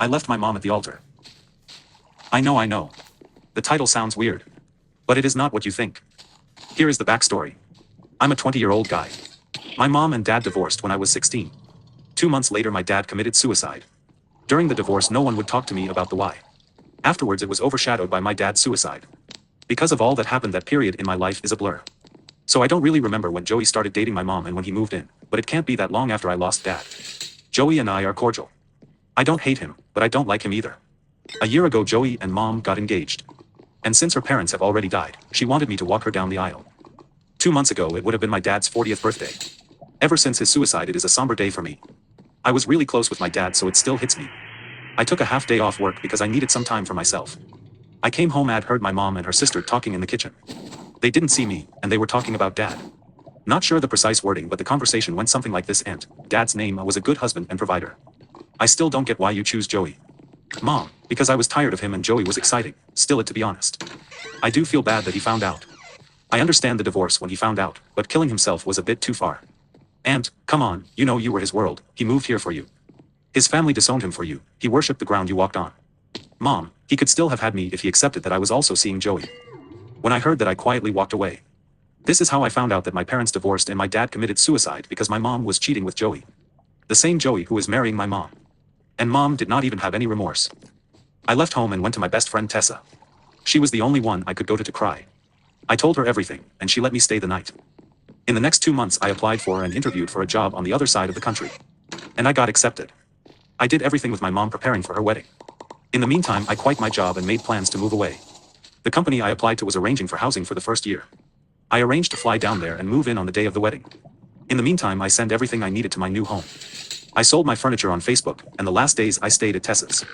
I left my mom at the altar. I know. The title sounds weird. But it is not what you think. Here is the backstory. I'm a 20-year-old guy. My mom and dad divorced when I was 16. 2 months later my dad committed suicide. During the divorce no one would talk to me about the why. Afterwards it was overshadowed by my dad's suicide. Because of all that happened, that period in my life is a blur. So I don't really remember when Joey started dating my mom and when he moved in, but it can't be that long after I lost dad. Joey and I are cordial. I don't hate him, but I don't like him either. A year ago Joey and mom got engaged. And since her parents have already died, she wanted me to walk her down the aisle. 2 months ago it would have been my dad's 40th birthday. Ever since his suicide it is a somber day for me. I was really close with my dad, so it still hits me. I took a half day off work because I needed some time for myself. I came home and heard my mom and her sister talking in the kitchen. They didn't see me, and they were talking about dad. Not sure the precise wording, but the conversation went something like this: and dad's name was a good husband and provider. I still don't get why you choose Joey. Mom, because I was tired of him and Joey was exciting, still it to be honest. I do feel bad that he found out. I understand the divorce when he found out, but killing himself was a bit too far. And, come on, you know you were his world, he moved here for you. His family disowned him for you, he worshipped the ground you walked on. Mom, he could still have had me if he accepted that I was also seeing Joey. When I heard that I quietly walked away. This is how I found out that my parents divorced and my dad committed suicide because my mom was cheating with Joey. The same Joey who is marrying my mom. And mom did not even have any remorse. I left home and went to my best friend Tessa. She was the only one I could go to cry. I told her everything, and she let me stay the night. In the next 2 months I applied for and interviewed for a job on the other side of the country. And I got accepted. I did everything with my mom preparing for her wedding. In the meantime I quit my job and made plans to move away. The company I applied to was arranging for housing for the first year. I arranged to fly down there and move in on the day of the wedding. In the meantime I sent everything I needed to my new home. I sold my furniture on Facebook, and the last days I stayed at Tessa's.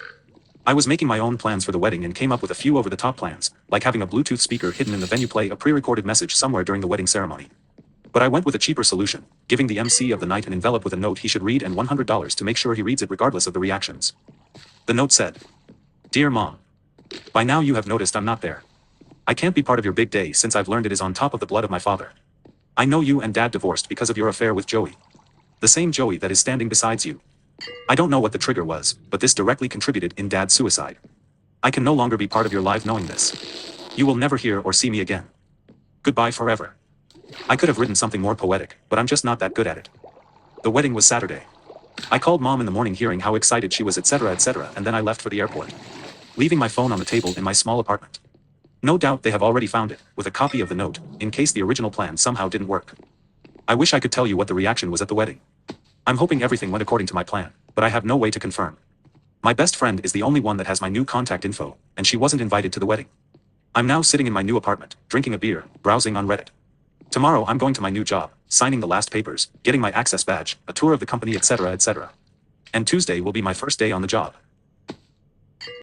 I was making my own plans for the wedding and came up with a few over-the-top plans, like having a Bluetooth speaker hidden in the venue play a pre-recorded message somewhere during the wedding ceremony. But I went with a cheaper solution, giving the MC of the night an envelope with a note he should read and $100 to make sure he reads it regardless of the reactions. The note said, "Dear Mom, by now you have noticed I'm not there. I can't be part of your big day since I've learned it is on top of the blood of my father. I know you and Dad divorced because of your affair with Joey. The same Joey that is standing beside you. I don't know what the trigger was, but this directly contributed in Dad's suicide. I can no longer be part of your life knowing this. You will never hear or see me again. Goodbye forever." I could have written something more poetic, but I'm just not that good at it. The wedding was Saturday. I called Mom in the morning hearing how excited she was, etc., and then I left for the airport, leaving my phone on the table in my small apartment. No doubt they have already found it, with a copy of the note, in case the original plan somehow didn't work. I wish I could tell you what the reaction was at the wedding. I'm hoping everything went according to my plan, but I have no way to confirm. My best friend is the only one that has my new contact info, and she wasn't invited to the wedding. I'm now sitting in my new apartment, drinking a beer, browsing on Reddit. Tomorrow I'm going to my new job, signing the last papers, getting my access badge, a tour of the company, etc. And Tuesday will be my first day on the job.